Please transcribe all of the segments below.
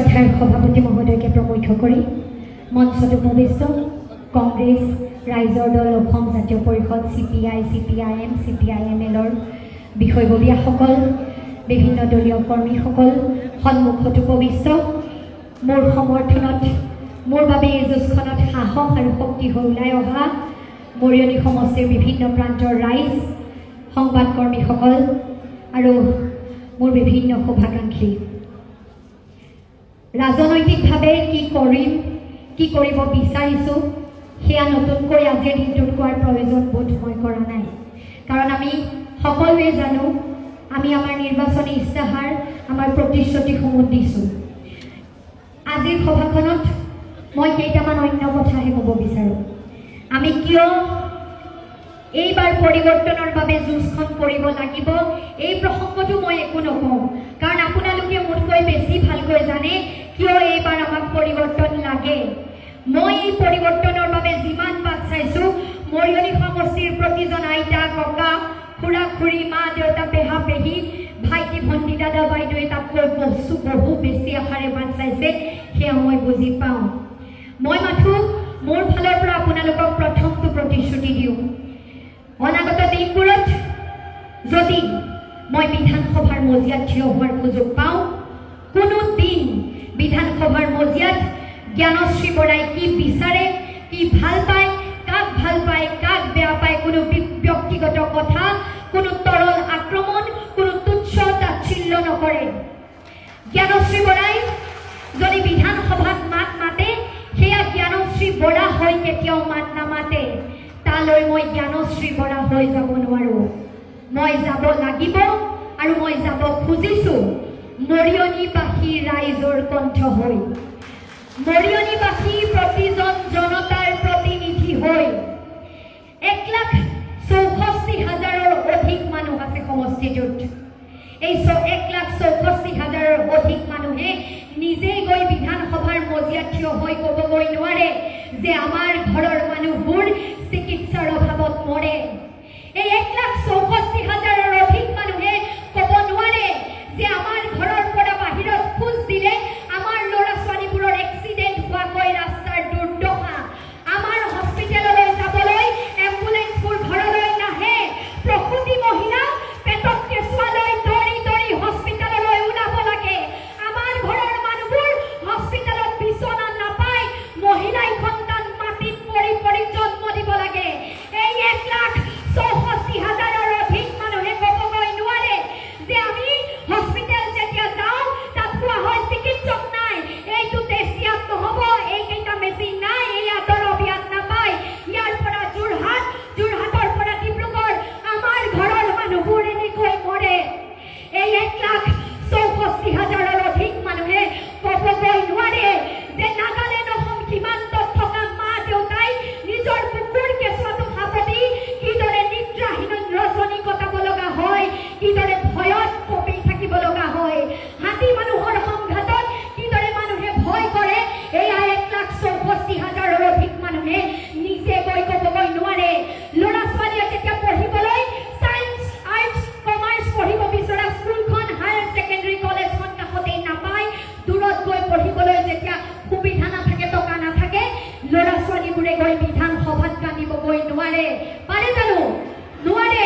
সভাৰ সভাপতি মহোদয়কে প্ৰমুখ্য কৰি মঞ্চত উপবিষ্ট কংগ্ৰেছ ৰাইজৰ দল অসম জাতীয় পৰিষদ CPI CPIM CPIMLৰ বিষয়ববীয়াসকল বিভিন্ন দলীয় কৰ্মীসকল সন্মুখত উপবিষ্ট মোৰ সমৰ্থনত মোৰ বাবে এই যুঁজখনত সাহস আৰু শক্তি হৈ ওলাই অহা মৰিয়নি সমষ্টিৰ বিভিন্ন প্ৰান্তৰ ৰাইজ সংবাদকৰ্মীসকল আৰু মোৰ বিভিন্ন শুভাকাংক্ষী ৰাজনৈতিকভাৱে কি কৰিম কি কৰিব বিচাৰিছোঁ সেয়া নতুনকৈ আজিৰ দিনটোত কোৱাৰ প্ৰয়োজন বোধ মই কৰা নাই কাৰণ আমি সকলোৱে জানো আমি আমাৰ নিৰ্বাচনী ইস্তাহাৰ আমাৰ প্ৰতিশ্ৰুতিসমূহ দিছোঁ আজিৰ সভাখনত মই কেইটামান অন্য কথাহে ক'ব বিচাৰোঁ আমি কিয় এইবাৰ পৰিৱৰ্তনৰ বাবে যুঁজখন কৰিব লাগিব এই প্ৰসংগটো মই একো নকওঁ কাৰণ আপোনালোকে মোতকৈ বেছি ভালকৈ জানে কিয় এইবাৰ আমাক পৰিৱৰ্তন লাগে মই এই পৰিৱৰ্তনৰ বাবে যিমান বাট চাইছোঁ মৰিয়নি সমষ্টিৰ প্ৰতিজন আইতা ককা খুৰা খুৰী মা দেউতা পেহা পেহী ভাইটি ভণ্টি দাদা বাইদেৱে তাতকৈ বহু বেছি আশাৰে বাট চাইছে সেয়া মই বুজি পাওঁ মই মাথো মোৰ ফালৰ পৰা আপোনালোকক প্ৰথমটো প্ৰতিশ্ৰুতি দিওঁ অনাগত দিনবোৰত যদি মই বিধানসভাৰ মজিয়াত থিয় হোৱাৰ সুযোগ পাওঁ কোনো দিন বিধানসভাৰ মজিয়াত জ্ঞানশ্ৰী বৰাই কি বিচাৰে কি ভাল পায় কাক বেয়া পায় কোনো ব্যক্তিগত কথা কোনো তৰল আক্ৰমণ কোনো তুচ্ছ তাচ্ছিল্য নকৰে জ্ঞানশ্ৰী বৰাই যদি বিধানসভাত মাত মাতে সেয়া জ্ঞানশ্ৰী বৰা হৈ কেতিয়াও মাত নামাতে তালৈ মই জ্ঞানশ্ৰী বৰা হৈ যাব নোৱাৰোঁ মই যাব লাগিব আৰু মই যাব খুজিছোঁ মৰিয়নিবাসী ৰাইজৰ কণ্ঠ হৈ মৰিয়নিবাসী প্ৰতিজন জনতাৰ প্ৰতিনিধি হৈ 1,64,000ৰ অধিক মানুহ আছে সমষ্টিটোত এই 1,64,000ৰ অধিক মানুহে নিজেই গৈ বিধানসভাৰ মজিয়াত থিয় হৈ ক'বগৈ নোৱাৰে যে আমাৰ ঘৰৰ মানুহবোৰ চিকিৎসাৰ অভাৱত মৰে এই 1,64,000ৰ অধিক মানুহে ক'ব নোৱাৰে যে আমাৰ ঘৰৰ পৰা বাহিৰত খোজ দিলে আমাৰ ল'ৰা ছোৱালীবোৰৰ এক্সিডেণ্ট হোৱাকৈ ৰাস্তাৰ দুৰ্দশা আমাৰ হস্পিটেললৈ যাবলৈ এম্বুলেন্সবোৰ ঘৰলৈ নাহে প্ৰসূতি মহিলা পেটত কেঁচুৱা লৈ দৌৰি দৌৰি হস্পিটেললৈ ওলাব লাগে আমাৰ ঘৰৰ মানুহবোৰ হস্পিটেলত বিচনা নাপায় মহিলাই সন্তান মাটিত পৰি পৰি জন্ম দিব লাগে এই 1,64,000ৰ অধিক মানুহে ক'বগৈ নোৱাৰে যে আমি হস্পিটেল যেতিয়া যাওঁ তাত কোৱা হয় চিকিৎসক নাই এইটো টেষ্ট ইয়াত নহ'ব এইকেইটা মেচিন নাই এই দৰৱ ইয়াত নাপায় ইয়াৰ পৰা যোৰহাটৰ পৰা ডিব্ৰুগড় আমাৰ ঘৰৰ মানুহবোৰ এনেকৈ মৰে এই 1,64,000ৰ অধিক মানুহে ক'বগৈ নোৱাৰে যে নাগালেণ্ড অসম সীমান্তত থকা মা দেউতাই নিজৰ কুকুৰ কেঁচুৱাটো সাৱটি কিদৰে নিদ্ৰাহীন ৰজনী কটাব লগা হয় কিদৰে ভয়ত কঁপি থাকিব লগা হয় হাতী মানুহৰ সংঘাতত কিদৰে মানুহে ভয় কৰে এয়া 1,64,000ৰ অধিক মানুহে নিজে গৈ ক'বগৈ নোৱাৰে ল'ৰা ছোৱালীয়ে যেতিয়া পঢ়িবলৈ ছায়েন্স আৰ্টছ কমাৰ্চ পঢ়িব বিচৰা স্কুলখন হায়াৰ ছেকেণ্ডেৰী কলেজখন কাষতেই নাপায় দূৰত গৈ পঢ়িবলৈ যেতিয়া সুবিধা নাথাকে টকা নাথাকে ল'ৰা ছোৱালীবোৰে গৈ বিধানসভাত কান্দিবগৈ নোৱাৰে পাৰে জানো নোৱাৰে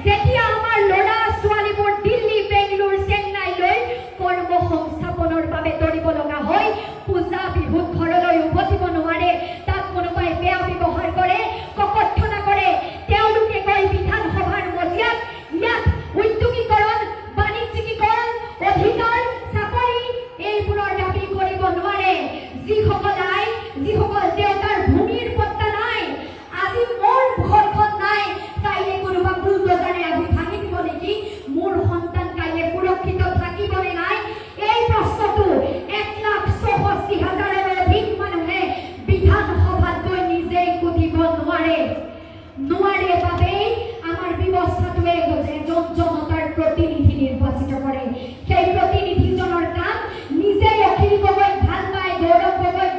যেতিয়া আমাৰ ল'ৰা ছোৱালীবোৰ দিল্লী বেংগলোৰ চেন্নাইলৈ কৰ্ম সংস্থাপনৰ বাবে দৌৰিব লগা হয় পূজা বিহুত ঘৰলৈ উভতিব নোৱাৰে তাত কোনোবাই বেয়া ব্যৱহাৰ কৰে ককৰ্থনা কৰে তেওঁলোকে গৈ বিধানসভাৰ মজিয়াত ইয়াত উদ্যোগীকৰণ বাণিজ্যিকীকৰণ অধিকাৰ চাকৰি এইবোৰৰ দাবী কৰিব নোৱাৰে যিসকল দেউতাৰ ভূমিৰ পত্তা নাই আজি মোৰ ঘৰখন নাই কাইলৈ কোনোবা বুলডোজাৰে আজি ভাঙি দিব নেকি মোৰ সন্তান কাইলৈ সুৰক্ষিত থাকিবনে নাই এই প্ৰশ্নটো 1,64,000ৰ অধিক মানুহে বিধানসভাত গৈ নিজেই সুধিব নোৱাৰে বাবেই আমাৰ ব্যৱস্থাটোৱে এজন জনতাৰ প্ৰতিনিধি নিৰ্বাচিত কৰে সেই প্ৰতিনিধিজনৰ কাম নিজে অখিল গগৈক ভাল পায় গৌৰৱ গগৈক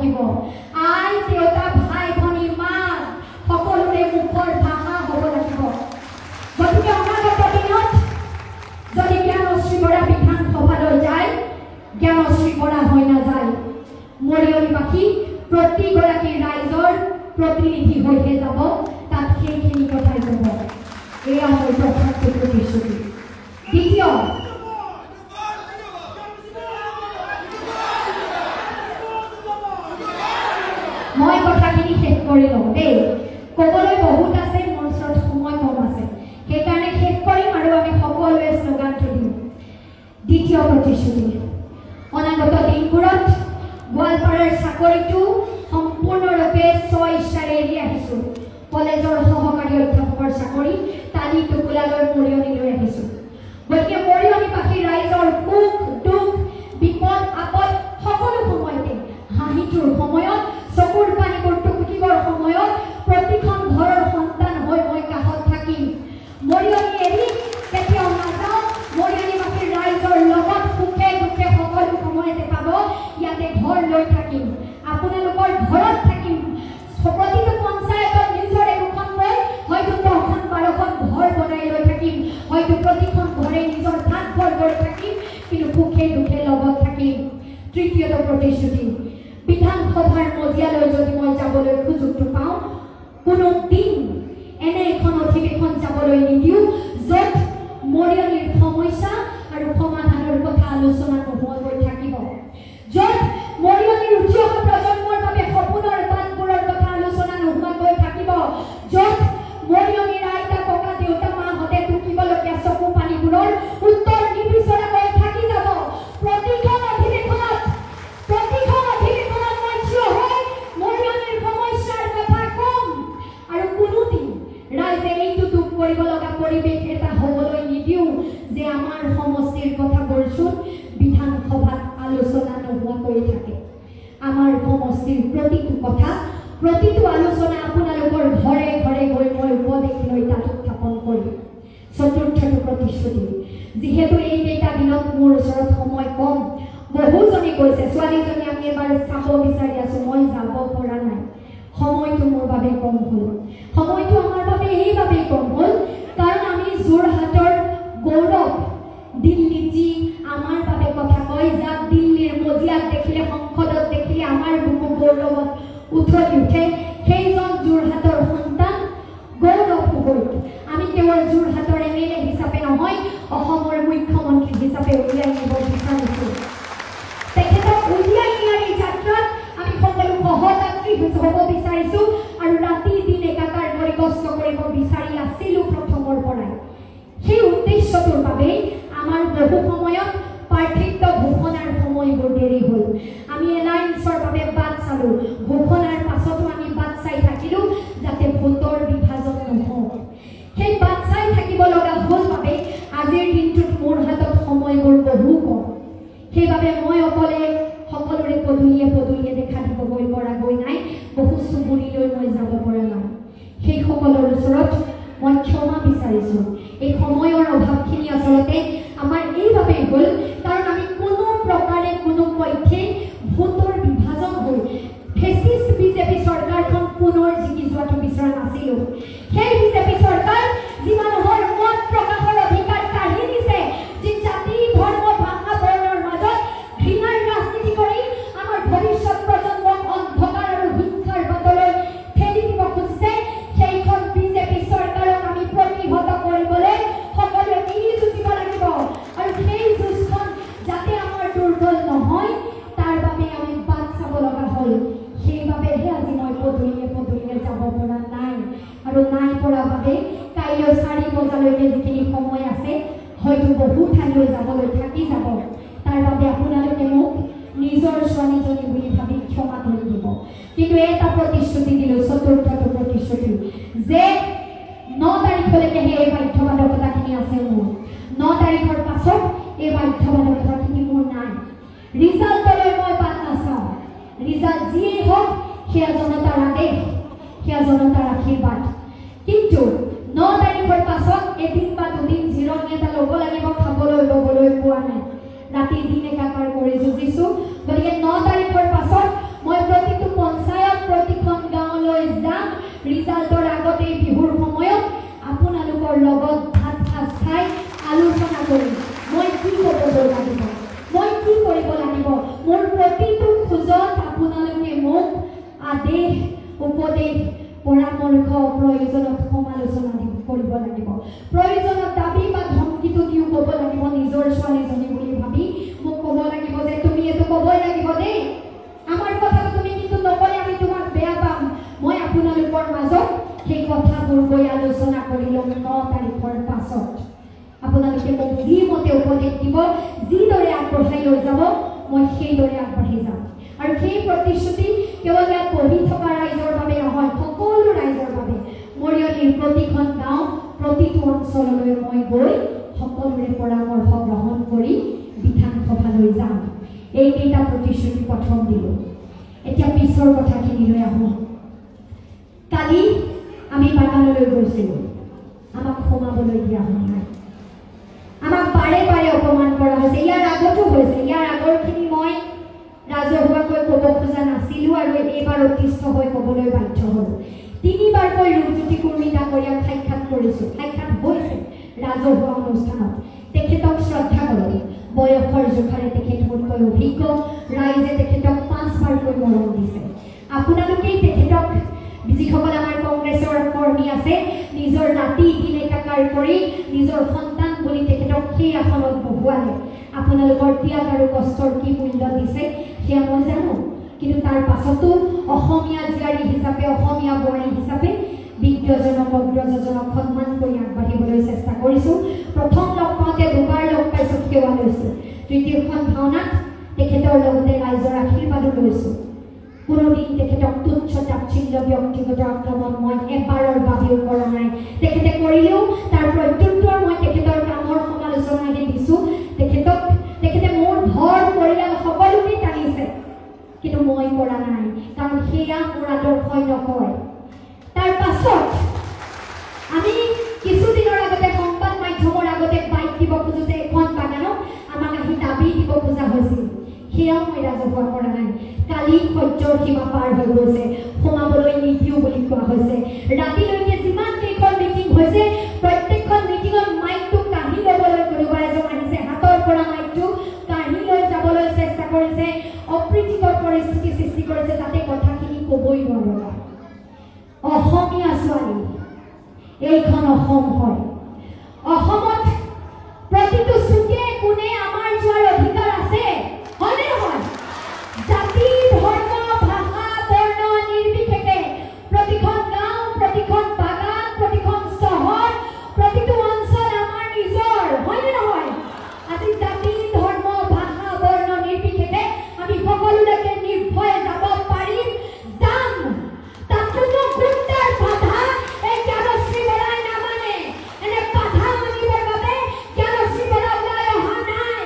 লাগিব আই দেউতা ভাই ভনী মা সকলোৰে মুখৰ ভাষা হ'ব লাগিব গতিকে অনাগত দিনত যদি জ্ঞানশ্ৰী বৰা বিধানসভালৈ যায় জ্ঞানশ্ৰী বৰা হৈ নাযায় মৰিয়নিবাসী প্ৰতিগৰাকী ৰাইজৰ প্ৰতিনিধি হৈহে যাব তাত সেইখিনি কথাই যাব এয়া মোৰ প্ৰথম প্ৰতিশ্ৰুতি দ্বিতীয় মই কথাখিনি শেষ কৰি লওঁ দেই ক'বলৈ বহুত আছে মোৰ ওচৰত সময় কম আছে সেইকাৰণে শেষ কৰিম আৰু আমি সকলোৱে শ্লোগানটো দিম দ্বিতীয় প্ৰতিশ্ৰুতি অনাগত দিনবোৰত গোৱালপাৰাৰ চাকৰিটো সম্পূৰ্ণৰূপে স্বইচ্ছাৰে এৰি আহিছোঁ কলেজৰ সহকাৰী অধ্যাপকৰ চাকৰি টালি টোকোলালৈ মৰিয়নিলৈ আহিছোঁ গতিকে মৰিয়নিবাসী ৰাইজৰ সুখ দুখ বিপদ আপদ সকলো সময়তে হাঁহিটোৰ সময়ত চকুৰ পানীবোৰ টুকুটিবৰ সময়ত প্ৰতিখন ঘৰৰ সন্তান হৈ মই কাষত থাকিম মৰিয়নি এৰি কেতিয়াও নাযাওঁ মৰিয়নিবাসীৰ ৰাইজৰ লগত সুখে দুখে সকলো সময়তে পাব ইয়াতে ঘৰ লৈ থাকিম আপোনালোকৰ ঘৰত থাকিম প্ৰতিটো পঞ্চায়তত নিজৰে দুখনকৈ হয়তো 10খন 12খন ঘৰ বনাই লৈ থাকিম হয়তো প্ৰতিখন ঘৰে নিজৰ ধান ঘৰ লৈ থাকিম কিন্তু সুখে দুখে লগত থাকিম তৃতীয়টো প্ৰতিশ্ৰুতি বিধানসভাৰ মজিয়ালৈ যদি মই যাবলৈ সুযোগটো পাওঁ কোনো দিন এনে এখন অধিৱেশন যাবলৈ নিদিওঁ য'ত মৰিয়নিৰ সমস্যা আৰু সমাধানৰ কথা আলোচনা নোহোৱাকৈ থাকিব য'ত মৰিয়নিৰ উঠি অহা প্ৰজন্মৰ বাবে সপোনৰ বাটবোৰৰ কথা আলোচনা নোহোৱাকৈ থাকিব য'ত মৰিয়নিৰ আইতা ককা দেউতা মাহঁতে টুকিবলগীয়া চকু পানীবোৰৰ উত্তৰ নিবিচৰাকৈ থাকি যাব প্ৰতিখন অধিৱেশনত মই থিয় হৈ মৰিয়নিৰ সমস্যাৰ কথা কম আৰু কোনোদিন ৰাইজে এইটো দুখ কৰিব লগা পৰিৱেশ এটা হ'বলৈ নিদিওঁ যে আমাৰ সমষ্টিৰ কথাবোৰ চোন বিধানসভাত আলোচনা নোহোৱাকৈ থাকে আমাৰ সমষ্টিৰ প্ৰতিটো কথা প্ৰতিটো আলোচনা আপোনালোকৰ ঘৰে ঘৰে গৈ মই উপদেশ লৈ তাত উত্থাপন কৰিম চতুৰ্থটো প্ৰতিশ্ৰুতি যিহেতু এইকেইটা দিনত মোৰ ওচৰত সময় কম বহুজনে কৈছে ছোৱালীজনী আমি এবাৰ চাব বিচাৰি আছো মই যাব পৰা নাই সময়টো মোৰ বাবে কম হ'ল সময়টো আমাৰ বাবে এইবাবেই কম হ'ল কাৰণ আমি যোৰহাটৰ গৌৰৱ দিল্লী যি আমাৰ বাবে কথা কয় যাক দিল্লীৰ মজিয়াত দেখিলে সংসদত দেখিলে আমাৰ বুকু গৌৰৱত উঠলি উঠে সেইজন যোৰহাটৰ সন্তান গৌৰৱ গগৈ আমি কেৱল যোৰহাটৰ MLA হিচাপে নহয় অসমৰ মুখ্যমন্ত্ৰী হিচাপে উলিয়াই নিব বিচাৰিছোঁ তেখেতক উলিয়াই নিয়াৰ এই যাত্ৰাত আমি সকলো সহযাত্ৰী হ'ব বিচাৰিছোঁ আৰু ৰাতি দিন একাকাৰ কৰি কষ্ট কৰিব বিচাৰি আছিলোঁ প্ৰথমৰ পৰাই সেই উদ্দেশ্যটোৰ বাবেই আমাৰ বহু সময়ত পাৰ্থক্য ঘোষণাৰ সময়বোৰ দেৰি হ'ল আমি এলায়েন্সৰ বাবে বাট চালোঁ ঘোষণাৰ পাছতো আমি বাট চাই থাকিলোঁ যাতে ভোটৰ বিভাজন নহওক সেই বাট চাই থাকিব লগা হ'ল বাবে আজিৰ দিনটোত মোৰ হাতত সময়বোৰ বহু কম সেইবাবে মই অকলে সকলোৰে পদূলিয়ে দেখা দিবগৈ পৰাগৈ নাই বহু চুবুৰীলৈ মই যাব পৰা নাই সেই সকলৰ ওচৰত মই ক্ষমা বিচাৰিছোঁ এই সময়ৰ অভাৱখিনি আচলতে আমাৰ এইবাবেই হ'ল কাৰণ আমি কোনো প্ৰকাৰে কোনো পক্ষে ভোটৰ বিভাজন হৈ ফেচিষ্ট বিজেপি চৰকাৰখন পুনৰ জিকি যোৱাটো বিচৰা নাছিলোঁ সেই বিজেপি চৰকাৰ যি মানুহৰ মত প্ৰকাশৰ অধিকাৰ কাঢ়ি নিছে যি জাতি ধৰ্ম ভাষা বৰ্ণৰ মাজত ঘৃণাৰ ৰাজনীতি কৰি আমাৰ ভৱিষ্যত প্ৰজন্মক অন্ধকাৰ আৰু হিংসাৰ বাটলৈ ঠেলি দিব খুজিছে সেইখন বিজেপি চৰকাৰক আমি প্ৰতিহত কৰিবলৈ সকলোৱে মিলি যুঁজিব লাগিব আৰু সেই যুঁজখন যাতে আমাৰ দুৰ্বল নহয় তাৰ বাবে আমি বাট চাব লগা হ'ল সেইবাবেহে আজি মই পদূলিয়ে যাব পৰা নাই আৰু নাই পৰা বাবে কাইলৈ 4 বজালৈকে যিখিনি সময় আছে হয়তো বহু ঠাইলৈ যাবলৈ থাকি যাব তাৰ বাবে আপোনালোকে মোক নিজৰ ছোৱালীজনী বুলি ভাবি ক্ষমা কৰি দিব কিন্তু এটা প্ৰতিশ্ৰুতি দিলোঁ চতুৰ্থটো প্ৰতিশ্ৰুতি যে 9 তাৰিখলৈকে সেই বাধ্যবাধকতাখিনি আছে মোৰ 9 তাৰিখৰ পাছত এই বাধ্যবাধকতাখিনি মোৰ নাই ৰিজাল্টলৈ মই বাট নাচাওঁ ৰিজাল্ট যিয়েই হওক সেয়া জনতাৰ আদেশ সেয়া জনতাৰ আশীৰ্বাদ কিন্তু 9 তাৰিখৰ পাছত এদিন বা দুদিন জিৰণি এটা ল'ব লাগিব খাবলৈ ল'বলৈ পোৱা নাই ৰাতি দিন একাকাৰ কৰি যুঁজিছোঁ গতিকে 9 তাৰিখৰ পাছত মই প্ৰতি প্ৰয়োজনত দাবী বা ধমকিটো দিও ক'ব লাগিব নিজৰ ছোৱালীজনী বুলি ভাবি মোক ক'ব লাগিব যে তুমি এইটো ক'বই লাগিব দেই আমাৰ কথাটো তুমি কিন্তু নকলে আমি তোমাক বেয়া পাম মই আপোনালোকৰ মাজত সেই কথাবোৰ গৈ আলোচনা কৰি ল'ম 9 তাৰিখৰ পাছত আপোনালোকে মোক যি মতে উপদেশ দিব যিদৰে আগবঢ়াই লৈ যাব মই সেইদৰে আগবাঢ়ি যাম আৰু সেই প্ৰতিশ্ৰুতি কেৱল ইয়াত পঢ়ি থকা ৰাইজৰ বাবে নহয় সকলো ৰাইজৰ বাবে মৰিয়নিৰ প্ৰতিখন গাঁও প্ৰতিটো অঞ্চললৈ মই গৈ সকলোৰে পৰামৰ্শ গ্ৰহণ কৰি বিধানসভালৈ যাম এইকেইটা প্ৰতিশ্ৰুতি প্ৰথম দিলোঁ এতিয়া পিছৰ কথাখিনিলৈ আহোঁ কালি আমি বাগানলৈ গৈছিলোঁ আমাক সোমাবলৈ দিয়া হোৱা নাই আমাক বাৰে বাৰে অপমান কৰা হৈছে ইয়াৰ আগতো হৈছে ইয়াৰ আগৰখিনি মই ৰাজহুৱাকৈ ক'ব খোজা নাছিলোঁ আৰু এইবাৰ অতিষ্ঠ হৈ ক'বলৈ বাধ্য হ'লোঁ তিনিবাৰকৈ ৰূপজ্যোতি কুৰ্মী ডাঙৰীয়াক সাক্ষাৎ কৰিছোঁ সাক্ষাৎ হৈছে ৰাজহুৱা অনুষ্ঠানত তেখেতক শ্ৰদ্ধা কৰোঁ বয়সৰ জোখাৰে তেখেত মোতকৈ অভিজ্ঞ ৰাইজে তেখেতক 5বাৰকৈ মৰম দিছে আপোনালোকেই তেখেতক যিসকল আমাৰ কংগ্ৰেছৰ কৰ্মী আছে নিজৰ ৰাতি দিন একাকাৰ কৰি নিজৰ সন্তান বুলি তেখেতক সেই আসনত বহুৱালে আপোনালোকৰ ত্যাগ আৰু কষ্টৰ কি মূল্য দিছে সেয়া মই জানো কিন্তু তাৰ পাছতো অসমীয়া জীয়াৰী হিচাপে অসমীয়া বোৱাৰী হিচাপে বিজ্ঞজনক অগ্ৰজজনক সন্মান কৰি আগবাঢ়িবলৈ চেষ্টা কৰিছোঁ প্ৰথম লগ পাওঁতে দুবাৰ লগ পাইছোঁ সেৱা লৈছোঁ তৃতীয়খন ভাওনাত তেখেতৰ লগতে ৰাইজৰ আশীৰ্বাদো লৈছোঁ কোনোদিন তেখেতক তুচ্ছ তাচ্ছিল্য ব্যক্তিগত আক্ৰমণ মই এবাৰৰ বাবেও কৰা নাই তেখেতে কৰিলেও তাৰ প্ৰত্যুত্তৰ মই তেখেতৰ কামৰ সমালোচনাহে দিছোঁ তেখেতে মোৰ ঘৰ পৰিয়াল সকলোকে টানিছে কিন্তু মই কৰা নাই কাৰণ সেয়া মোৰ আদৰ্শই নকয় তাৰ পাছত আমি কিছুদিনৰ আগতে সংবাদ মাধ্যমৰ আগতে বাইক দিব খোজোতে এখন বাগানত আমাক আহি দাবী দিব খোজা হৈছিল সেয়াও মই ৰাজহুৱা কৰা নাই কালি সহ্যৰ সীমা পাৰ হৈ গৈছে সোমাবলৈ নিদিও বুলি কোৱা হৈছে ৰাতিলৈকে যিমান কেইখন মিটিং হৈছে প্ৰত্যেকখন মিটিঙত মাইকটো কাঢ়ি ল'বলৈ কোনোবা এজন আহিছে হাতৰ পৰা মাইকটো কাঢ়ি লৈ যাবলৈ চেষ্টা কৰিছে অপ্ৰীতিকৰ পৰিস্থিতি সৃষ্টি কৰিছে যাতে কথাখিনি ক'বই নোৱাৰে অসমীয়া ছোৱালী এইখন অসম হয় অসমত প্ৰতিটো চুকে কোণে আমাৰ যোৱাৰ অধিকাৰ আছে হয়নে নহয় জাতি ধৰ্ম ভাষা বৰ্ণ নিৰ্বিশেষে প্ৰতিখন গাঁও প্ৰতিখন বাগান প্ৰতিখন চহৰ প্ৰতিটো অঞ্চল আমাৰ নিজৰ হয়নে নহয় আজি জাতি ধৰ্ম ভাষা বৰ্ণ নিৰ্বিশেষে আমি সকলোলৈকে নিৰ্ভয়ে যাব পাৰিম যাম তাত কোনো গুণ্ডাৰ বাধা এই জ্ঞানশ্ৰী বৰাই নামানে এনে বাধা মানিবৰ বাবে জ্ঞানশ্ৰী বৰা ওলাই অহা নাই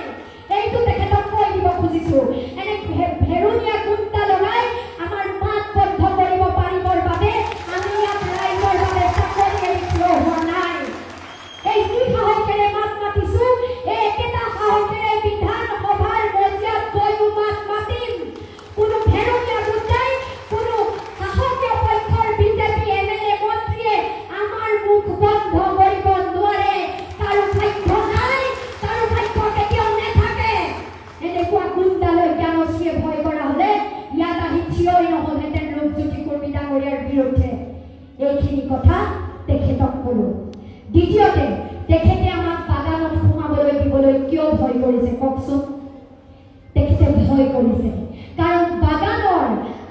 এইটো তেখেতক কৈ দিব খুজিছোঁ এনে ভেৰুনীয়া গুণ্ডা লগাই আমাৰ মাত বন্ধ কৰিব পাৰিবৰ বাবে আমি ইয়াত ৰাইজৰ বাবে চাকৰি এৰি থিয় হোৱা নাই এই যি সাহসেৰে মাত মাতিছোঁ এই একেটা সাহসেৰে বিধানসভাৰ মজিয়াত গৈও মাত মাতিম কোনো ভেৰুনীয়া গুণ্ডাই কোনো শাসকীয় পক্ষৰ বিজেপি এমএলএ মন্ত্ৰীয়ে আমাৰ মুখ বন্ধ কৰিব নোৱাৰে কাৰো ভাগ্য নাই কাৰো ভাগ্য কেতিয়াও নাথাকে এনেকুৱা গুণ্ডালৈ জ্ঞানশ্ৰীয়ে ভয় কৰা হ'লে ইয়াত আহি থিয়ই নহ'লহেঁতেন ৰূপজ্যোতি কুৰ্মী ডাঙৰীয়াৰ বিৰুদ্ধে এইখিনি কথা তেখেতক ক'লোঁ দ্বিতীয়তে তেখেতে আমাক বাগানত সোমাবলৈ দিবলৈ কিয় ভয় কৰিছে কওকচোন তেখেতে ভয় কৰিছে কাৰণ বাগানৰ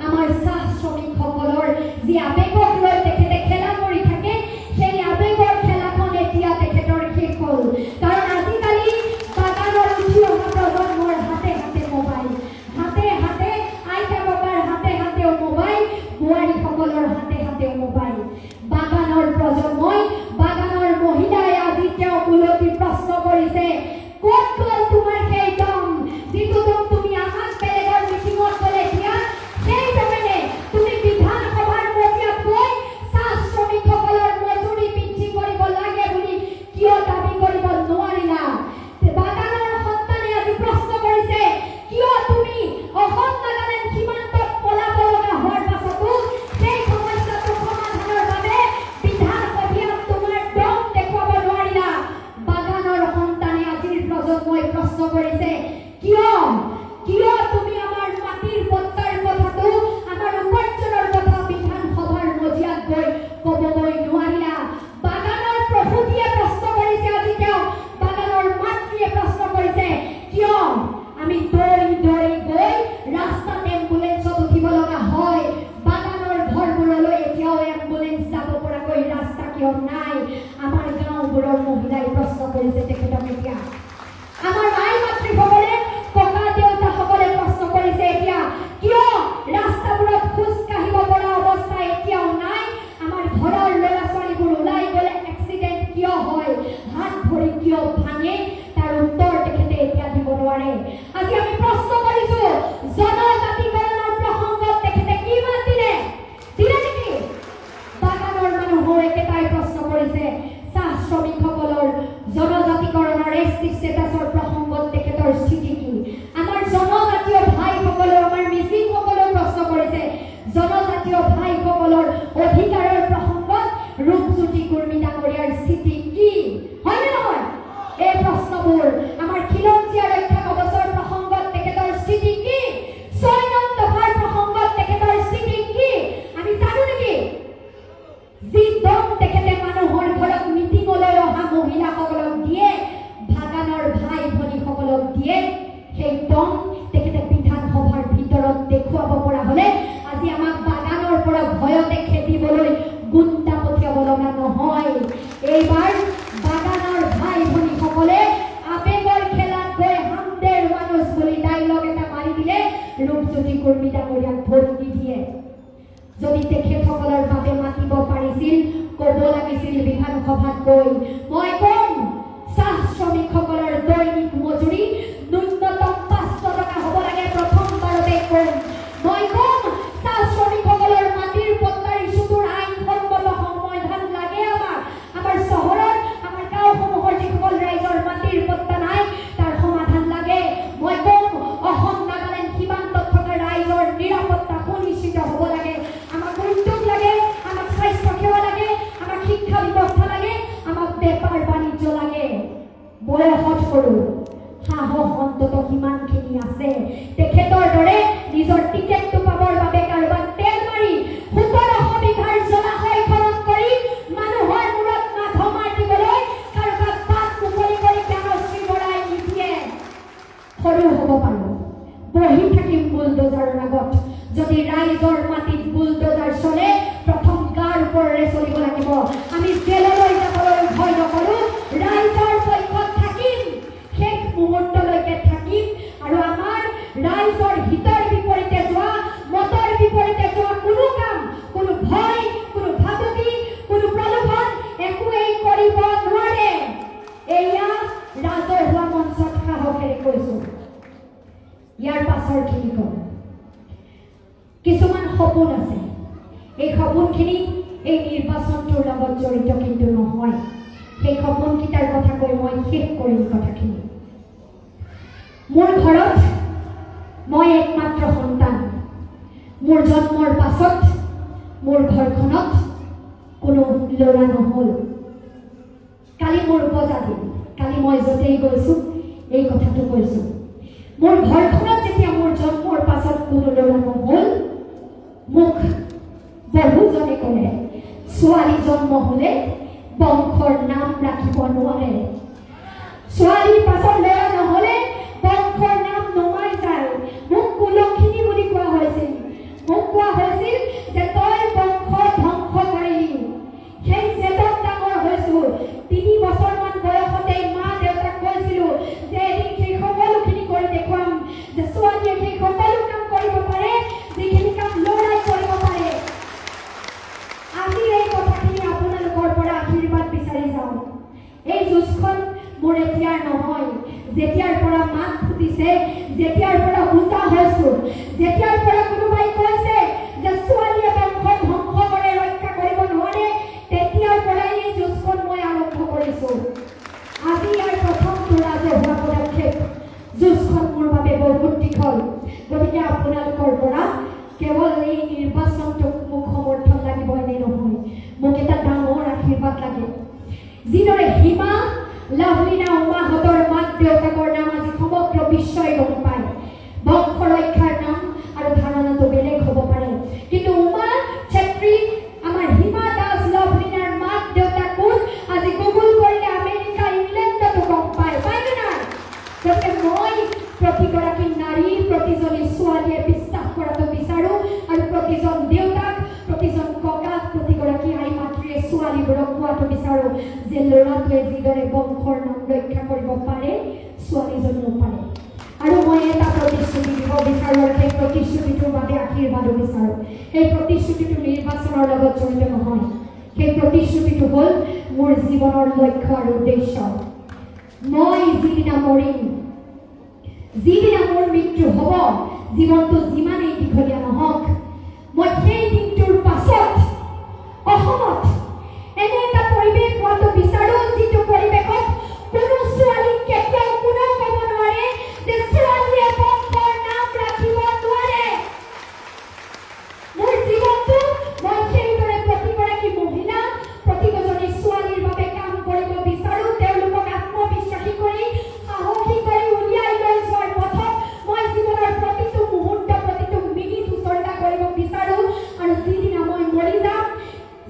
আমাৰ চাহ শ্ৰমিকসকলৰ যি আৱেগক লৈ তেখেতে খেলা কৰি থাকে সেই আৱেগৰ খেলাখন এতিয়া তেখেতৰ শেষ হ'ল কাৰণ আজিকালি বাগানৰ উঠি অহা প্ৰজন্মৰ হাতে হাতে মোবাইল হাতে হাতে আইতা বাবাৰ হাতে হাতেও মোবাইল বোৱাৰীসকলৰ হাতে হাতেও মোবাইল বাগানৰ প্ৰজন্মই বাগানৰ মহিলাই আজি তেওঁ ওলটি প্ৰশ্ন কৰিছে ক'ত গ'ল তোমাৰ সেই দম অন্যায় আমাৰ গাঁওবোৰৰ মহিলাই প্ৰশ্ন কৰিছে তেখেতক এতিয়া আমাৰ মাই মাতৃসকলে ককা দেউতাসকলে প্ৰশ্ন কৰিছে এতিয়া কিয় ৰাস্তাবোৰত খোজ কাঢ়িব পৰা অৱস্থা এতিয়াও নাই আমাৰ ঘৰৰ ল'ৰা ছোৱালীবোৰ ওলাই গ'লে এক্সিডেণ্ট কিয় হয় হাত ভৰি কিয় ভাঙে তাৰ উত্তৰ তেখেতে এতিয়া দিব নোৱাৰে আজি আমি প্ৰশ্ন কৰিছো জনজাতিকৰণৰ প্ৰসংগত তেখেতে কি মাত দিলে নেকি বাগানৰ মানুহৰ একেটাই প্ৰশ্ন কৰিছে চাহ শ্ৰমিকসকলৰ জনজাতিকৰণৰ এছটি ষ্টেটাছৰ প্ৰসংগত তেখেতৰ স্থিতি কি আমাৰ জনজাতীয় ভাইসকলেও আমাৰ মিচিংসকলেও প্ৰশ্ন কৰিছে জনজাতীয় ভাইসকলৰ অধিকাৰৰ প্ৰসংগত ৰূপজ্যোতি কুৰ্মী ডাঙৰীয়াৰ স্থিতি কি হয়নে নহয় এই প্ৰশ্নবোৰ আমাৰ খিলঞ্জীয়া ৰক্ষা কৱচৰ প্ৰসংগত তেখেতৰ স্থিতি কি 6 নং দফাৰ প্ৰসংগত তেখেতৰ স্থিতি কি আমি জানো নেকি যি দম তেখেতে মানুহৰ ঘৰত মিটিঙলৈ অহা মহিলাসকলক দিয়ে বাগানৰ ভাই ভনীসকলক দিয়ে সেই দম তেখেতে বিধানসভাৰ ভিতৰত দেখুৱাব পৰা হ'লে আজি আমাক বাগানৰ পৰা ভয়তে খেদিবলৈ গুণ্ডা পঠিয়াব লগা নহয় এইবাৰ বাগানৰ ভাই ভনীসকলে আবেগৰ খেলাত গৈ হামদেৰ মানুষ বুলি ডাইলগ এটা মাৰি দিলে ৰূপজ্যোতি কুৰ্মী ডাঙৰীয়াক ভোট নিদিয়ে যদি তেখেতসকলৰ বাবে মাতিব পাৰিছিল ক'ব লাগিছিল বিধানসভাত গৈ মই কম চাহ শ্ৰমিকসকলৰ দৈনিক মজুৰি ন্যূনতম 500 টকা হ'ব লাগে প্ৰথমবাৰতে কম মই কম চাহ শ্ৰমিকসকলৰ মাটিৰ পট্টাৰ ইছ্যুটোৰ আইনসন্মত সমাধান লাগে আমাৰ চহৰত আমাৰ গাঁওসমূহৰ যিসকল ৰাইজৰ মাটিৰ পট্টা নাই তাৰ সমাধান লাগে মই কম অসম নাগালেণ্ড সীমান্তত থকা ৰাইজৰ নিৰাপত্তা সুনিশ্চিত হ'ব লাগে আমাক উদ্যোগ লাগে আমাক স্বাস্থ্য সেৱা লাগে আমাক শিক্ষা ব্যৱস্থা লাগে আমাক বেপাৰ বাণিজ্য লাগে বয়সত সৰু সাহস অন্তত কিমানখিনি আছে তেখেতৰ দৰে নিজৰ টিকেটটো পাবৰ বাবে কাৰোবাক তেল মাৰি 1700 বিঘাৰ জলাশয় খনন কৰি মানুহৰ মূৰত মাধমাৰ দিবলৈ কাৰোবাক বাট মুকলি কৰি কাগজী বৰাই নিদিয়ে সৰু হ'ব পাৰোঁ বহি থাকিম বুলডোজাৰৰ আগত যদি ৰাইজৰ মাটিত বুলডোজাৰ চলে প্ৰথম গাৰ ওপৰেৰে চলিব লাগিব আমি জেললৈ যাবলৈ ভয় নকৰোঁ ৰাইজৰ পক্ষত থাকিম শেষ মুহূৰ্তলৈকে থাকিম আৰু আমাৰ ৰাইজৰ হিতৰ বিপৰীতে যোৱা মতৰ বিপৰীতে যোৱা কোনো কাম কোনো ভয় কোনো ভাবুকি কোনো প্ৰলোভন একোৱেই কৰিব নোৱাৰে এয়া ৰাজহুৱা মঞ্চত সাহসেৰে কৈছোঁ ইয়াৰ পাছৰখিনি কম কিছুমান সপোন আছে এই সপোনখিনি এই নিৰ্বাচনটোৰ লগত জড়িত কিন্তু নহয় সেই সপোনকেইটাৰ কথা কৈ মই শেষ কৰিম কথাখিনি মোৰ ঘৰত মই একমাত্ৰ সন্তান মোৰ জন্মৰ পাছত মোৰ ঘৰখনত কোনো ল'ৰা নহ'ল কালি মোৰ উপজা দিন কালি মই য'তেই গৈছোঁ এই কথাটো কৈছোঁ মোৰ ঘৰখনত যেতিয়া মোৰ জন্মৰ পাছত কোনো ল'ৰা নহ'ল মোক বহুজনে ক'লে ছোৱালী জন্ম হ'লে বংশৰ নাম ৰাখিব নোৱাৰে ছোৱালীৰ পাছত ল'ৰা নহ'লে বংশৰ নাম নমাই যায় মোক কুলক্ষিনী বুলি কোৱা হৈছিল মোক কোৱা হৈছিল যে তই বংশ ধ্বংস কৰিলি সেই জেদত ডাঙৰ হৈছোঁ 3 বছৰমান বয়সতে মা দেউতাক কৈছিলোঁ যে এদিন সেই সকলোখিনি কৰি দেখুৱাম যে ছোৱালীয়ে সেই সকলো কাম কৰিব পাৰে যিখিনি কাম ল'ৰাই কৰিব পাৰে আজি এই কথাখিনি আপোনালোকৰ পৰা আশীৰ্বাদ বিচাৰি যাওঁ এই যুঁজখন মোৰ এতিয়াৰ নহয় যেতিয়াৰ পৰা মাত ফুটিছে যেতিয়াৰ পৰা বুজা হৈছোঁ যেতিয়াৰ পৰা কোনোবাই কৈছে যে ছোৱালীয়ে বংশ ধ্বংস কৰে ৰক্ষা কৰিব নোৱাৰে তেতিয়াৰ পৰাই এই যুঁজখন মই আৰম্ভ কৰিছোঁ আজি ইয়াৰ প্ৰথমটো ৰাজহুৱা পদক্ষেপ যুঁজখন মোৰ বাবে বহুত দীঘল গতিকে আপোনালোকৰ পৰা কেৱল এই নিৰ্বাচনটোক মোক সমৰ্থন লাগিব এনে নহয় মোক এটা ডাঙৰ আশীৰ্বাদ লাগে যিদৰে হিমা লাভলীনা উমাহঁতৰ মাক দেউতাকৰ নাম আজি সমগ্ৰ বিশ্বই গম পায় বংশ ৰক্ষাৰ নাম আৰু ধাৰণাটো বেলেগ হ'ব পাৰে কিন্তু উমা চেত্ৰী আমাৰ হিমা দাস লাভলীনাৰ মাক দেউতাক কোন আজি গুগল কৰিলে আমেৰিকা ইংলেণ্ডতো গম পায় পায়নে নাই গতিকে মই প্ৰতিগৰাকী নাৰী প্ৰতিজনী ছোৱালীয়ে বিশ্বাস কৰাটো বিচাৰোঁ আৰু প্ৰতিজন দেউতাক প্ৰতিজন ককাক প্ৰতিগৰাকী আই মাতৃয়ে ছোৱালীবোৰক কোৱাটো যে ল'ৰাটোৱে যিদৰে বংশৰ নাম ৰক্ষা কৰিব পাৰে ছোৱালীজনীও পাৰে। আৰু মই এটা প্ৰতিশ্ৰুতি দিব বিচাৰোঁ, সেই প্ৰতিশ্ৰুতিটোৰ বাবে আশীৰ্বাদো বিচাৰোঁ। সেই প্ৰতিশ্ৰুতিটো নিৰ্বাচনৰ লগত জড়িত নহয়, সেই প্ৰতিশ্ৰুতিটো হ'ল মোৰ জীৱনৰ লক্ষ্য আৰু উদ্দেশ্য। মই যিদিনা মৰিম, যিদিনা মোৰ মৃত্যু হ'ব, জীৱনটো যিমানেই দীঘলীয়া নহওক, মই সেই দিনটোৰ পাছত অসমত এনে এটা পৰিৱেশ হোৱাটো বিচাৰোঁ, যিটো পৰিৱেশত কোনো ছোৱালীক কেতিয়াও কোনেও ক'ব নোৱাৰে যে ছোৱালীয়ে বংশৰ নাম ৰাখিব নোৱাৰে। মোৰ জীৱনটো মই সেইদৰে প্ৰতিগৰাকী মহিলা, প্ৰতিগৰাকী ছোৱালীৰ বাবে কাম কৰিব বিচাৰোঁ। তেওঁলোকক আত্মবিশ্বাসী কৰি, সাহসী কৰি উলিয়াই লৈ যোৱাৰ পথত মই জীৱনৰ প্ৰতিটো মুহূৰ্ত, প্ৰতিটো মিনিট উচৰ্গা কৰিব বিচাৰোঁ। আৰু যিদিনা মই মৰি যাম,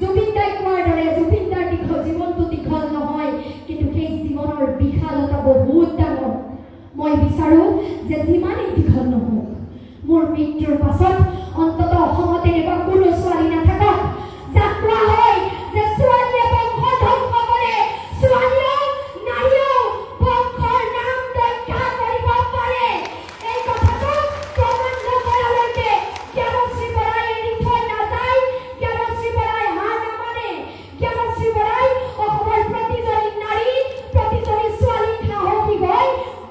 জুবিন দাই কোৱাৰ দৰে জুবিন দাৰ জীৱনটো দীঘল নহয়, কিন্তু সেই জীৱনৰ বিশালতা বহুত ডাঙৰ। মই বিচাৰোঁ যে যিমানেই দীঘল নহওক, মোৰ মৃত্যুৰ পাছত অন্তত অসমত এনেকুৱা কোনো ছোৱালী নাথাকক যাক কোৱা হয় যে ছোৱালীয়ে বংশ ধ্বংস কৰে। ছোৱালীয়েও নাৰীয়েও বংশৰ নাম ৰক্ষা কৰিব পাৰে। এই কথাটো প্ৰমাণ নকৰালৈকে জ্ঞানশ্ৰী বৰাই এৰি থৈ নাযায়, জ্ঞানশ্ৰী বৰাই হাৰ নামানে। জ্ঞানশ্ৰী বৰাই অসমৰ প্ৰতিজনী নাৰী, প্ৰতিজনী ছোৱালীক সাহসী হৈ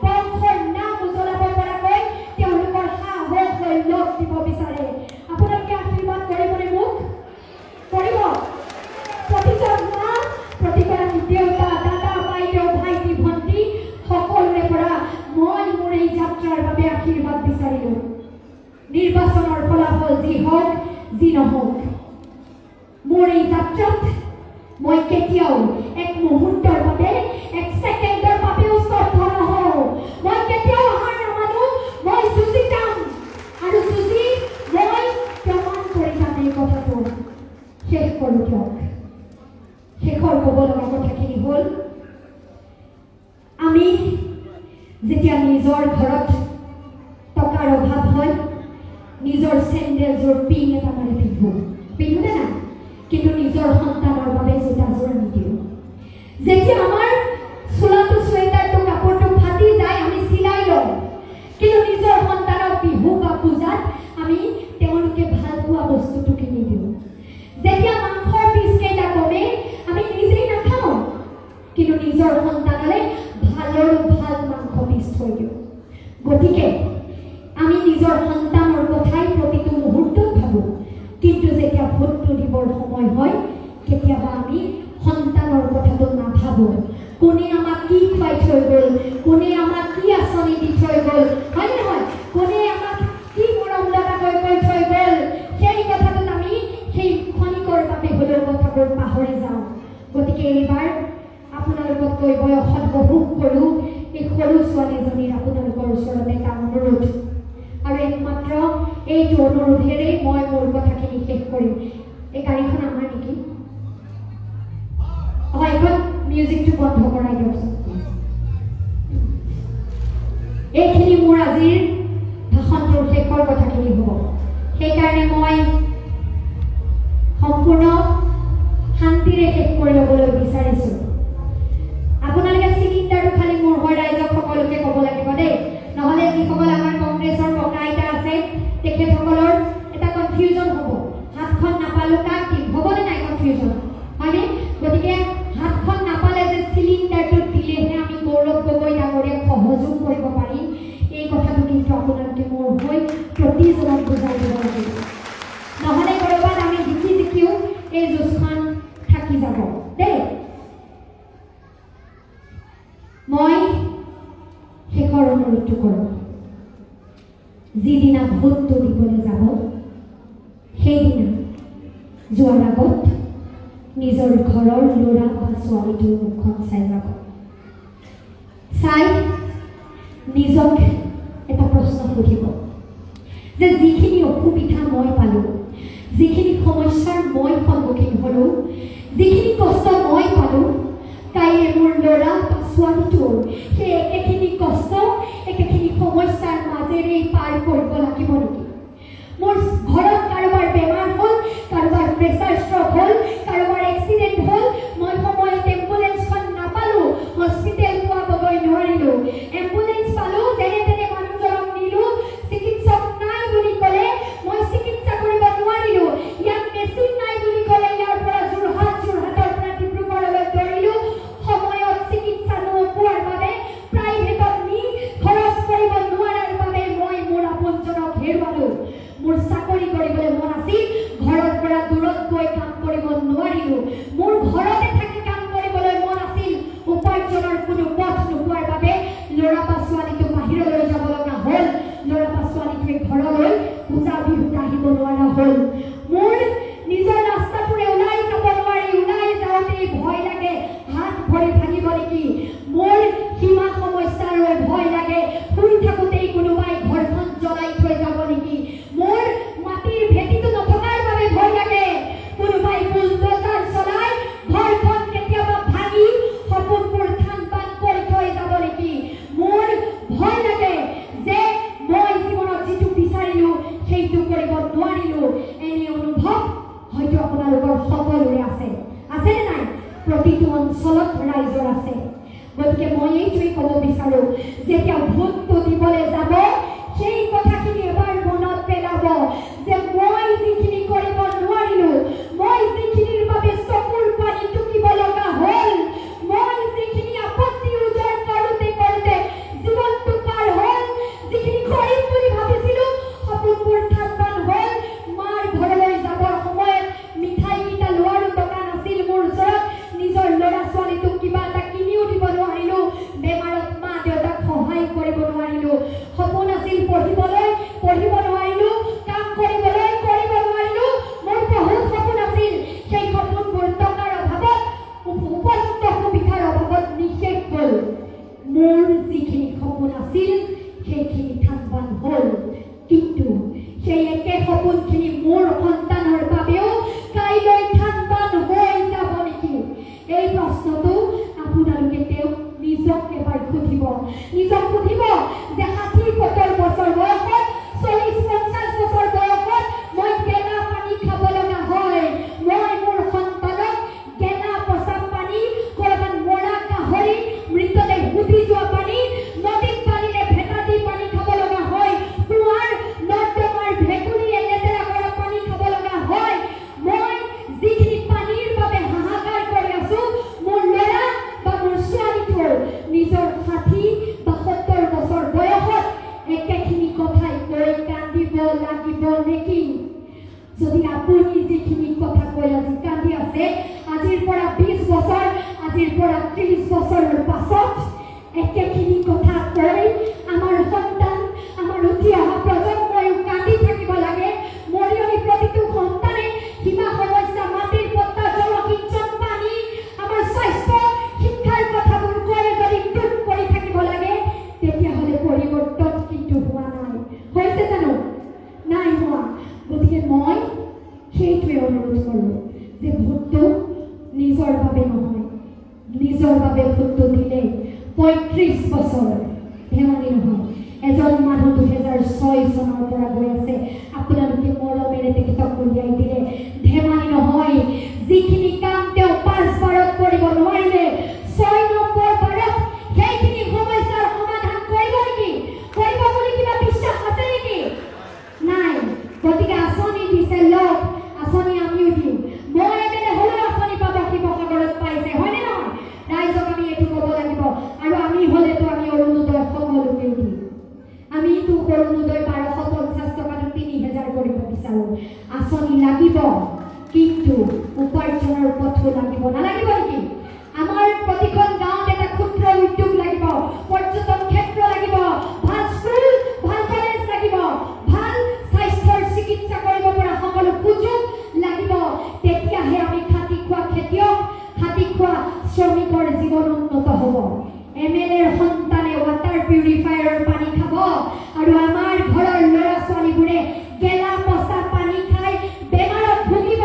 বংশৰ নাম উজ্বলাব পৰাকৈ তেওঁলোকৰ সাহস লৈ লগ দিব বিচাৰে। আপোনালোকে আশীৰ্বাদ কৰিবনে মোক? কৰিব? প্ৰতিজন মা, প্ৰতিগৰাকী দেউতা, দাদা, বাইদেউ, ভাইটি, ভণ্টি সকলোৰে পৰা মই মোৰ এই যাত্ৰাৰ বাবে আশীৰ্বাদ বিচাৰিলোঁ। নিৰ্বাচনৰ ফলাফল যি হওক, যি নহওক, মোৰ এই যাত্ৰাত মই কেতিয়াও এক মুহূৰ্তৰ বাবে, এক ছেকেণ্ডৰ বাবেও স্তব্ধ নহওঁ। মই কেতিয়াও হাৰ নামানো। মই যুঁজি যাম আৰু যুঁজি মই প্ৰমাণ কৰি যাম। এই কথাটো শেষ কৰোঁ দিয়ক। শেষৰ ক'ব লগা কথাখিনি হ'ল, আমি যেতিয়া নিজৰ ঘৰত টকাৰ অভাৱ হয়, নিজৰ চেণ্ডেলযোৰ পিন এটা মাৰি পিন্ধোনে না? কিন্তু নিজৰ সন্তানৰ বাবে জোতাযোৰ নিদিওঁ। যেতিয়া আমাৰ চোলাটো, চুৱেটাৰটো, কাপোৰটো ফাটি যায়, আমি চিলাই লওঁ, কিন্তু নিজৰ সন্তানক বিহু বা পূজাত আমি তেওঁলোকে ভাল পোৱা বস্তুটো কিনি দিওঁ। যেতিয়া মাংসৰ পিচকেইটা কমে, আমি নিজেই নাখাওঁ, কিন্তু নিজৰ সন্তানলৈ ভালৰো ভাল মাংস পিচ থৈ দিওঁ। গতিকে আমি নিজৰ সন্তানৰ কথাই প্ৰতিটো মুহূৰ্তত ভাবোঁ, কিন্তু যেতিয়া ভোটটো দিবৰ সময় হয়, কেতিয়াবা আমি সন্তানৰ কথাটো নাভাবোঁ। কোনে আমাক কি খুৱাই থৈ গ'ল, কোনে আমাক কি আঁচনি দি থৈ গ'ল, হয় নহয়? কোনে আমাক কি মৰম লগাকৈ কৈ থৈ গ'ল, সেই কথাটোত আমি সেই ক্ষণিকৰ বাবে হ'লেও কথাবোৰ পাহৰি যাওঁ। গতিকে এইবাৰ আপোনালোকতকৈ বয়সত বহু সৰু এই সৰু ছোৱালীজনীৰ আপোনালোকৰ ওচৰতে এটা অনুৰোধ, আৰু একমাত্ৰ এইটো অনুৰোধেৰেই মই মোৰ কথাখিনি শেষ কৰিম। এই গাড়ীখন আমাৰ নেকি? হয়, এখন মিউজিকটো বন্ধ কৰাই দিয়কচোন। এইখিনি মোৰ আজিৰ ভাষণটোৰ শেষৰ কথাখিনি হ'ব। সেইকাৰণে মই সম্পূৰ্ণ শান্তিৰে শেষ কৰি ল'বলৈ বিচাৰিছোঁ। আপোনালোকে চিলিণ্ডাৰটো খালি মোৰ হৈ ৰাইজক সকলোকে ক'ব লাগিব দেই, নহ'লে যিসকল আমাৰ কংগ্ৰেছৰ ককা আইতা আছে তেখেতসকলৰ এটা কনফিউজন হ'ব। হাতখন নাপালোঁ কাক দিম, হ'বনে নাই কনফিউজন? হয়নে? গতিকে হাতখন নাপালে যে চিলিণ্ডাৰটো দিলেহে আমি গৌৰৱ গগৈ ডাঙৰীয়াক সহযোগ কৰিব পাৰিম, এই কথাটো কিন্তু আপোনালোকে মোৰ হৈ প্ৰতিজনক বুজাই দিব লাগিব। নহ'লে ক'ৰবাত আমি জিকিও এই যুঁজখন থাকি যাব দেই। মই শেষৰ অনুৰোধটো কৰোঁ, যিদিনা ভোটটো দিবলৈ যাব, সেইদিনা যোৱাৰ আগত নিজৰ ঘৰৰ ল'ৰা বা ছোৱালীটোৰ মুখখন চাই যাব। চাই নিজক এটা প্ৰশ্ন সুধিব যে যিখিনি অসুবিধা মই পালোঁ, যিখিনি সমস্যাৰ মই সন্মুখীন হ'লোঁ, যিখিনি কষ্ট মই পালোঁ, কাইলৈ মোৰ ল'ৰা বা ছোৱালীটোৰ সেই একেখিনি কষ্ট, একেখিনি সমস্যাৰ মাজেৰে পাৰ কৰিব লাগিব নেকি? মোৰ ঘৰত কাৰোবাৰ বেমাৰ হ'ল, কাৰোবাৰ প্ৰেছাৰ ষ্ট্ৰক হ'ল, কাৰোবাৰ এক্সিডেণ্ট হ'ল, মই সময়ত এম্বুলেঞ্চ মোৰ নিজৰ ৰাস্তাটোৰে ওলাই যাব নোৱাৰি, ওলাই যাওঁতে ভয় লাগে হাত ভৰি ভাঙিব নেকি, মোৰ সীমা সমস্যাৰ ভয় লাগে শুই থাকোঁতেই কোনোবাই ঘৰখন জ্বলাই থৈ যাব নেকি, মোৰ মাটিৰ ভেটিটো নথকাৰ বাবে ভয় লাগে কোনোবাই বুলডোজাৰ চলাই ঘৰখন কেতিয়াবা ভাঙি সপোনবোৰ থান বান কৰি থৈ যাব নেকি, মোৰ ভয় লাগে যে মই জীৱনত যিটো বিচাৰিলোঁ সেইটো কৰিব নোৱাৰিলোঁ। এনে অনুভৱ হয়তো আপোনালোকৰ সকলোৰে আছে, আছেনে নাই? প্ৰতিটো অঞ্চলত ৰাইজৰ আছে। গতিকে মই এইটোৱেই ক'ব বিচাৰোঁ, যেতিয়া ভোটটো দিবলৈ যাব সেই কথাখিনি এবাৰ মনত পেলাব যে মই যিখিনি কৰিব নোৱাৰিলোঁ, মই যিখিনিৰ বাবে চকুৰ পানী টুকিব লগা হ'ল, মই যিখিনি আপত্তি উজাৰ কৰোঁতে কৰোঁতে জীৱনটো পাৰ হ'ল, যিখিনি কৰিম বুলি ভাবিছিলোঁ সপোনবোৰ থান বান হ'ল, মাৰ ঘৰলৈ যাবৰ সময়ত মিঠাইকেইটা লোৱাৰো টকা নাছিল মোৰ ওচৰত, নিজৰ ল'ৰা ছোৱালীটোক কিবা এটা কিনিও দিব নোৱাৰিলোঁ, বেমাৰত মা দেউতাক সহায় কৰিব নোৱাৰিলোঁ, সপোন আছিল পঢ়িবলৈ, পঢ়িব নোৱাৰিলোঁ, কাম কৰিবলৈ কৰিব নোৱাৰিলোঁ, মোৰ বহুত সপোন আছিল, সেই সপোনবোৰ টকাৰ অভাৱত উপযুক্ত সুবিধাৰ অভাৱত নিশেষ হ'ল। মোৰ যিখিনি সপোন আছিল সেইখিনি থান বান হ'ল, কিন্তু সেই একে সপোনখিনি মোৰ সন্তানৰ বাবেও কাইলৈ থান বান হৈ যাব নেকি? এই প্ৰশ্নটো আপোনালোকে তেওঁক নিজক এবাৰ সুধিব, নিজক সুধিব যে ৬০-৭০ বছৰ বয়সত, ৪০-৫০ বছৰ বয়সত মই গেলা পানী খাব লগা হয়, মই মোৰ সন্তানক গেলা পচা পানী, ক'ৰবাত মৰা গাহৰি মৃতদেহ উটি যোৱা পানী, নদীত পানীৰে ভেটা দি পানী খাব লগা হয়, কুঁৱাৰ নৰ্দমাৰ ভেকুলীয়ে লেতেৰা কৰা পানী খাব লগা হয়, মই যিখিনি পানীৰ বাবে হাহাকাৰ কৰি আছোঁ মোৰ ল'ৰা বা মোৰ ছোৱালীটোৰ নিজৰ ৬০ বা ৭০ বছৰ বয়সত একেখিনি কথাই কৈ কান্দিব লাগিব নেকি? যদি আপুনি যিখিনি কথা কৈ আজি কান্দি আছে, আজিৰ পৰা ২০ বছৰ, আজিৰ পৰা ৩০ বছৰৰ পাছত একেখিনি কথা কৈ আমাৰ সন্তান, আমাৰ উঠি অহা প্ৰজন্মইও কান্দি থাকিব লাগে, মৰিয়নি প্ৰতিটো সন্তানে সীমা সমস্যা, মাটিৰ পট্টা, জলসিঞ্চন, পানী, আমাৰ স্বাস্থ্য, শিক্ষাৰ কথাবোৰ কৈ যদি দুখ কৰি থাকিব লাগে, তেতিয়াহ'লে পৰিৱৰ্তন কিন্তু হোৱা নাই। হৈছে জানো? নাই হোৱা। গতিকে মই সেইটোৱে অনুৰোধ কৰোঁ যে ভোটটো নিজৰ বাবে নহয়, নিজৰ বাবে ভোটটো দিলে ৩৫ বছৰ ধেমালি নহয়। এজন মানুহ ২০০৬ চনৰ পৰা গৈ আছে, আপোনালোকে মৰমেৰে তেখেতক উলিয়াই দিলে, ধেমালি নহয়। যিখিনি কাম তেওঁ ৫ বাৰত কৰিব নোৱাৰিলে, ৬ নম্বৰ বাৰত সেইখিনি সমস্যাৰ সমাধান কৰিব নেকি? কৰিব বুলি কিবা বিশ্বাস আছে নেকি? নাই। গতিকে আঁচনি দিছে, লওক, আঁচনি আমিও দিওঁ। মই একেবাৰে হ'লেও আঁচনি পাব, শিৱসাগৰত পাইছে, হয়নে নহয়? ৰাইজক আমি এইটো ক'ব লাগিব। আৰু আমি হ'লেতো আমি অৰুণোদয় সকলোকে দিম। আমিতো অৰুণোদয় ১২৫০ টকাটো ৩০০০ কৰিব বিচাৰোঁ। আঁচনি লাগিব, কিন্তু উপাৰ্জনৰ পথো লাগিব। নালাগিব নেকি? আমাৰ প্ৰতিখন গাঁৱত এটা ক্ষুদ্ৰ উদ্যোগ লাগিব, পৰ্যটন ক্ষেত্ৰ লাগিব, ভাল স্কুল, ভাল কলেজ লাগিব, ভাল স্বাস্থ্যৰ চিকিৎসা কৰিব পৰা সকলো সুযোগ লাগিব। তেতিয়াহে আমি খাটি খোৱা খেতিয়ক, খাটি খোৱা শ্ৰমিকৰ জীৱন উন্নত হ'ব। MLAৰ সন্তানে ৱাটাৰ পিউৰিফায়াৰৰ পানী খাব আৰু আমাৰ ঘৰৰ ল'ৰা ছোৱালীবোৰে গেলা পচা পানী খাই বেমাৰত ভুগিব।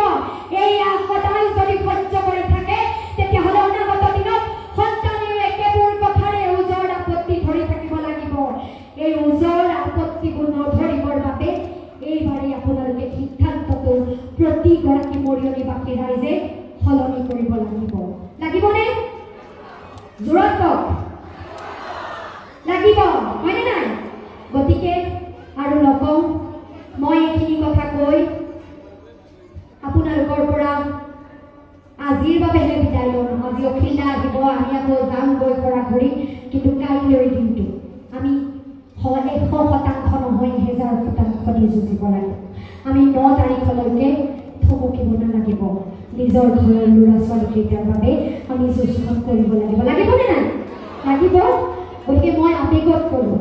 এয়া সদায় যদি সহ্য কৰি থাকে, তেতিয়াহ'লে অনাগত দিনত সন্তানেও একেবোৰ কথাৰে ওজৰ আপত্তি ধৰি থাকিব লাগিব। এই ওজৰ আপত্তিবোৰ নধৰিবৰ বাবে এইবাৰেই আপোনালোকে সিদ্ধান্তটো প্ৰতিগৰাকী মৰিয়নিবাসী ৰাইজে সলনি কৰিব লাগিব। লাগিবনে? জোৰত কওক। লাগিব, হয়নে নাই? গতিকে আৰু নকওঁ, মই এইখিনি কথা কৈ আপোনালোকৰ পৰা আজিৰ বাবেহে বিদায় লওঁ। আজি অখিলা আহিব, আমি আকৌ যাম গৈ কৰা ঘূৰি, কিন্তু কাইলৈৰ দিনটো আমি ১০০% নহয়, ১০০০% দি যুঁজিব লাগিব। আমি ৯ তাৰিখলৈকে থমকিব নালাগিব। নিজৰ ঘৰৰ ল'ৰা ছোৱালীকেইটাৰ বাবে আমি যুঁজখন কৰিব লাগিব। লাগিবনে নাই? লাগিব। গতিকে মই আৱেগত কৰোঁ,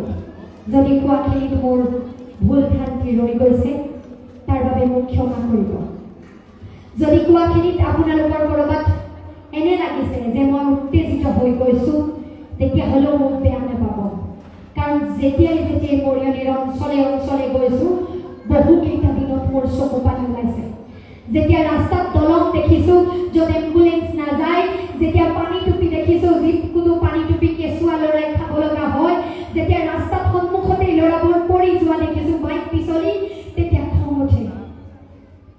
যদি কোৱাখিনিত মোৰ ভুল ভ্ৰান্তি ৰৈ গৈছে তাৰ বাবে মোক ক্ষমা কৰিব। যদি কোৱাখিনিত আপোনালোকৰ ক'ৰবাত এনে লাগিছে যে মই উত্তেজিত হৈ গৈছোঁ, তেতিয়াহ'লেও মোক বেয়া নাপাব। কাৰণ যেতিয়াই মৰিয়নিৰ অঞ্চলে অঞ্চলে গৈছোঁ, বহুকেইটা দিনত মোৰ চকু পানী ওলাইছে। যেতিয়া ৰাস্তাত দলং দেখিছোঁ য'ত এম্বুলেন্স নাযায়, যেতিয়া পানী টুপি দেখিছোঁ যিকোনো পানী টুপি কেঁচুৱা ল'ৰাই খাব লগা হয়, যেতিয়া ৰাস্তাত সন্মুখতে ল'ৰাবোৰ পৰি যোৱা দেখিছোঁ বাইক পিছলি, তেতিয়া খং উঠে।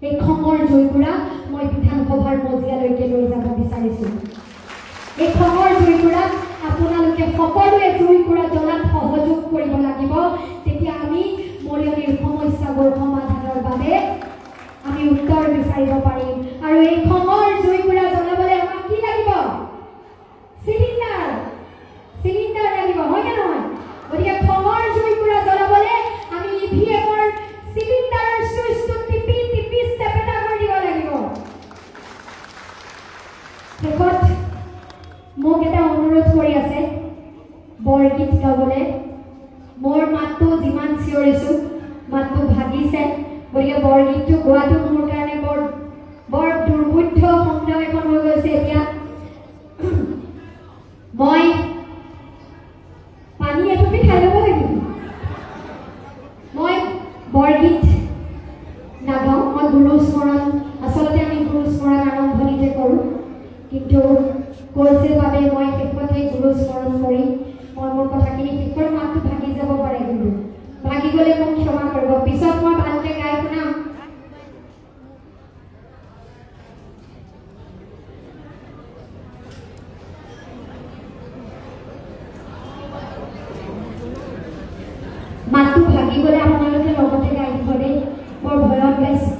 এই খঙৰ জয়গুৰা মই বিধানসভাৰ মজিয়ালৈকে লৈ যাব বিচাৰিছোঁ। এই খঙৰ জয়গুৰা আপোনালোকে সকলোৱে জয়গুৰা জ্বলাত সহযোগ কৰিব লাগিব। তেতিয়া আমি মৰিয়নিৰ সমস্যাবোৰ সমাধানৰ বাবে আমি উত্তৰ বিচাৰিব পাৰিম। আৰু এই খঙৰ জয়গুৰা জ্বলাবলৈ আমাক কি লাগিব? চিলিণ্ডাৰ লাগিব, হয় নে নহয়? গতিকে খঙৰ জয়গুৰা জ্বলাবলৈ আমি EVM-ৰ চিলিণ্ডাৰৰ চুইচটো টিপি ষ্টেপ এটা কৰি দিব লাগিব। শেষত মোক এটা অনুৰোধ কৰি আছে বৰগীত গাবলৈ। মোৰ মাতটো যিমান চিঞৰিছোঁ মাতটো ভাগিছে, গতিকে বৰগীতটো গোৱাটো মোৰ কাৰণে বৰ দুৰ্বোধ্য সংগ্ৰাম এখন হৈ গৈছে। এতিয়া মই পানী এটুপি খাই ল'ব লাগিব। মই বৰগীত নাগাওঁ, মই গুৰু স্মৰণ, আচলতে আমি গুৰু স্মৰণ আৰম্ভণিতে কৰোঁ, কিন্তু কৈছে বাবে মই শেষতে গুৰু স্মৰণ কৰি মই মোৰ কথাখিনি শেষৰ মাতটো ভাগি যাব পাৰে, কিন্তু ভাগি গ'লে মোক ক্ষমা কৰিব। পিছত মই ভালকৈ গাই শুনাম। মাতটো ভাগি গ'লে আপোনালোকে লগতে গাই দিব দেই, বৰ ভয়ত গাইছে।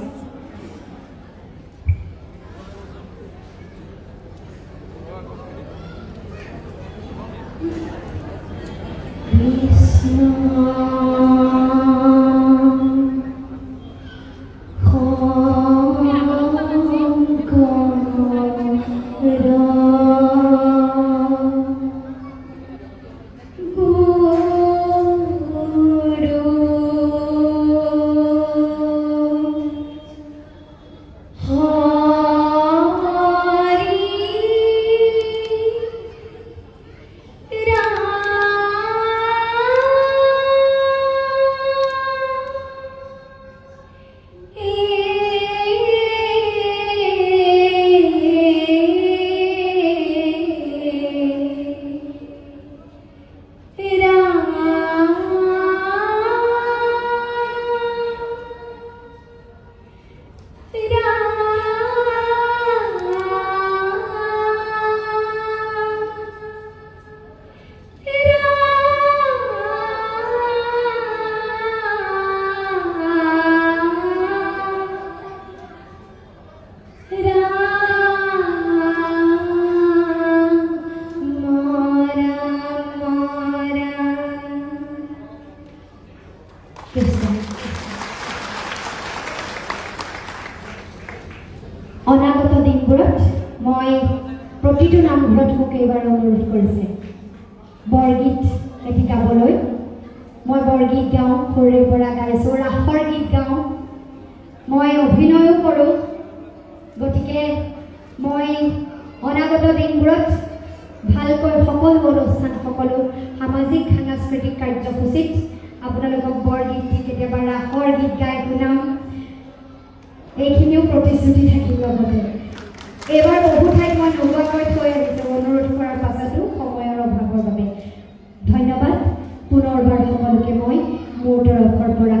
অনাগত দিনবোৰত মই প্ৰতিটো নামঘৰত মোক এইবাৰ অনুৰোধ কৰিছে বৰগীত এটি গাবলৈ। মই বৰগীত গাওঁ, সৰুৰে পৰা গাইছোঁ, ৰাসৰ গীত গাওঁ, মই অভিনয়ো কৰোঁ। গতিকে মই অনাগত দিনবোৰত ভালকৈ সকলো অনুষ্ঠান, সকলো সামাজিক সাংস্কৃতিক কাৰ্যসূচীত আপোনালোকক বৰগীত দি কেতিয়াবা ৰাসৰ গীত গাই শুনাম, এইখিনিও প্ৰতিশ্ৰুতি থাকিব। লগতে এইবাৰ বহু ঠাইত মই নোলোৱাকৈ থৈ আহিছোঁ অনুৰোধ কৰাৰ পাছতো সময়ৰ অভাৱৰ বাবে। ধন্যবাদ পুনৰবাৰ সকলোকে মই মোৰ তৰফৰ পৰা